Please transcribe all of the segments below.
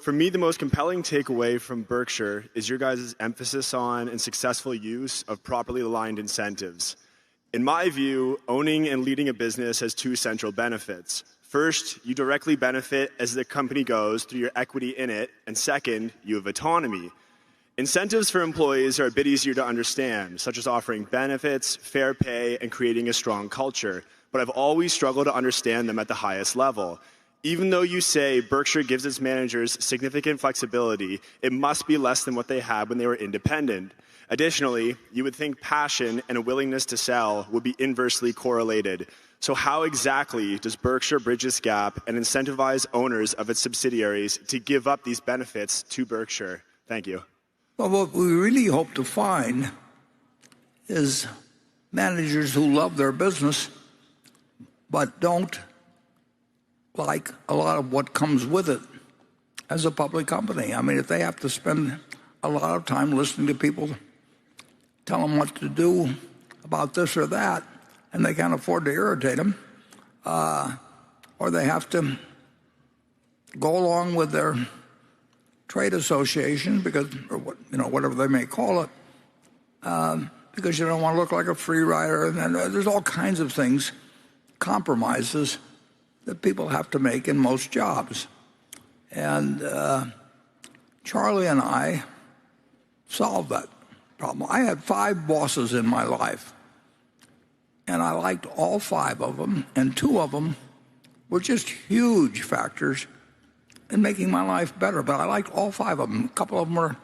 for me, the most compelling takeaway from Berkshire is your guys' emphasis on and successful use of properly aligned incentives. In my view, owning and leading a business has two central benefits. First, you directly benefit as the company goes through your equity in it, and second, you have autonomy. Incentives for employees are a bit easier to understand, such as offering benefits, fair pay, and creating a strong culture, but I've always struggled to understand them at the highest level. Even though you say Berkshire gives its managers significant flexibility, it must be less than what they had when they were independent. Additionally, you would think passion and a willingness to sell would be inversely correlated. So how exactly does Berkshire bridge this gap and incentivize owners of its subsidiaries to give up these benefits to Berkshire? Thank you. Well, what we really hope to find is managers who love their business but don't like a lot of what comes with it as a public company. I mean, if they have to spend a lot of time listening to people tell them what to do about this or that, and they can't afford to irritate them, or they have to go along with their trade association because, or whatever they may call it, because you don't want to look like a free rider, and then there's all kinds of things, compromises that people have to make in most jobs. And Charlie and I solved that problem. I had 5 bosses in my life, and I liked all 5 of them, and 2 of them were just huge factors in making my life better. But I liked all 5 of them. A couple of them were,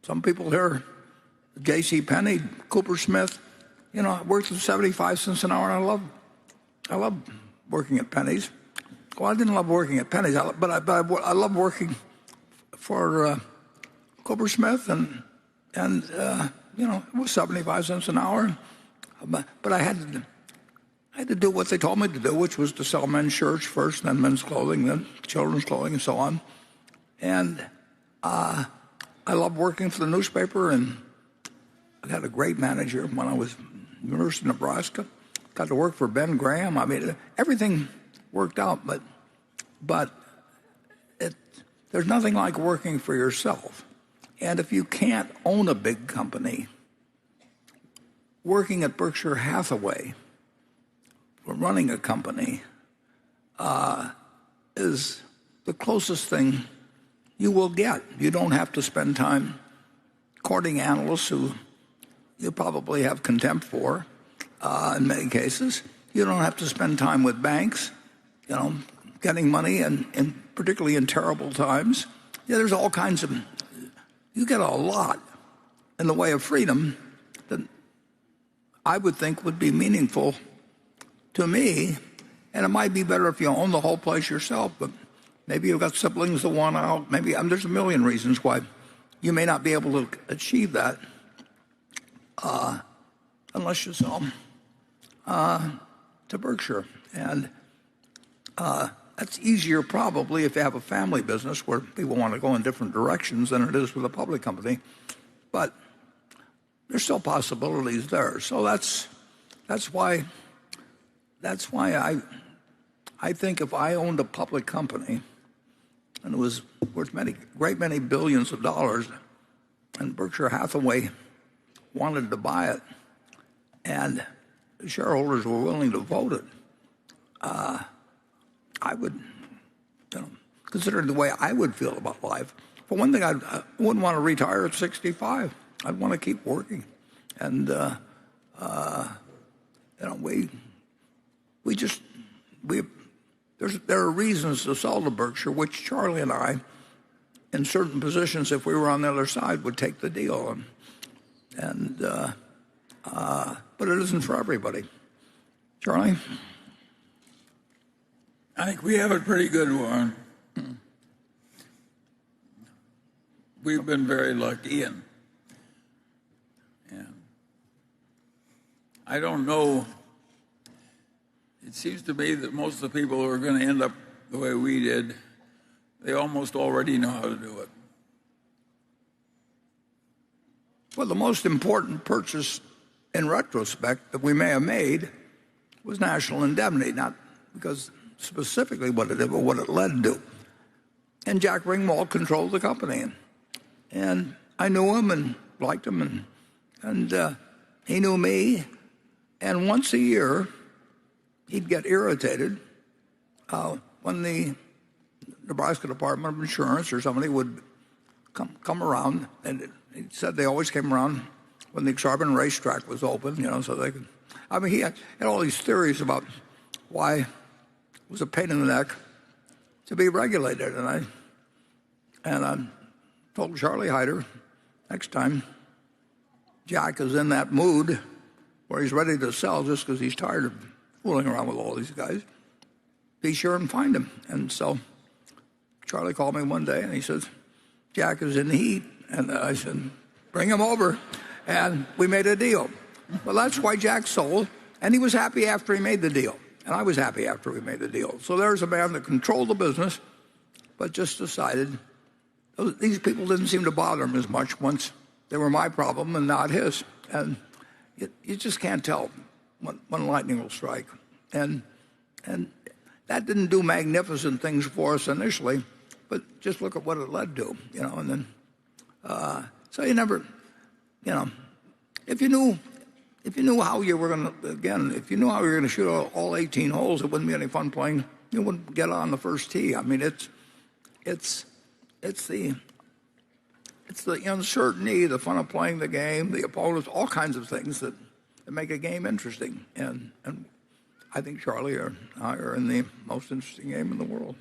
some people here, J.C. Penney, Cooper Smith, I worked at 75 cents an hour, and I love working at Penny's. Well, I didn't love working at Penny's, but I love working for Cooper Smith, and it was 75 cents an hour. But I had to do what they told me to do, which was to sell men's shirts first, then men's clothing, then children's clothing, and so on. And I loved working for the newspaper, and I had a great manager when I was at University of Nebraska. Got to work for Ben Graham. I mean, everything worked out, but there's nothing like working for yourself. And if you can't own a big company, working at Berkshire Hathaway or running a company is the closest thing you will get. You don't have to spend time courting analysts who you probably have contempt for. In many cases, you don't have to spend time with banks, getting money, and particularly in terrible times. There's all kinds of, you get a lot in the way of freedom that I would think would be meaningful to me. And it might be better if you own the whole place yourself, but maybe you've got siblings that want out. Maybe there's a million reasons why you may not be able to achieve that unless you sell them to Berkshire. And that's easier probably if you have a family business where people want to go in different directions than it is with a public company. But there's still possibilities there. So that's why I think if I owned a public company and it was worth great many billions of dollars, and Berkshire Hathaway wanted to buy it, and the shareholders were willing to vote it, I would, considering the way I would feel about life. For one thing, I wouldn't want to retire at 65. I'd want to keep working, and there are reasons to sell to Berkshire, which Charlie and I, in certain positions, if we were on the other side, would take the deal, but it isn't for everybody. Charlie? I think we have it pretty good, Warren. We've been very lucky, and I don't know. It seems to me that most of the people who are going to end up the way we did, they almost already know how to do it. Well, the most important purchase in retrospect that we may have made was National Indemnity, not because specifically what it did, but what it led to. And Jack Ringwald controlled the company. And I knew him and liked him, and he knew me. And once a year, he'd get irritated when the Nebraska Department of Insurance or somebody would come around. And he said they always came around when the exorbitant racetrack was open, so they could. I mean, he had all these theories about why it was a pain in the neck to be regulated. And I told Charlie Hyder, next time Jack is in that mood where he's ready to sell just because he's tired of fooling around with all these guys, be sure and find him. And so Charlie called me one day and he says, Jack is in the heat. And I said, bring him over. And we made a deal. Well, that's why Jack sold. And he was happy after he made the deal. And I was happy after we made the deal. So there's a man that controlled the business, but just decided these people didn't seem to bother him as much once they were my problem and not his. And you just can't tell when lightning will strike. And that didn't do magnificent things for us initially, but just look at what it led to, and then, so you never, if you knew how you were going to, if you knew how you were going to shoot all 18 holes, it wouldn't be any fun playing. You wouldn't get on the first tee. I mean, it's the uncertainty, the fun of playing the game, the opponents, all kinds of things that make a game interesting. And I think Charlie and I are in the most interesting game in the world.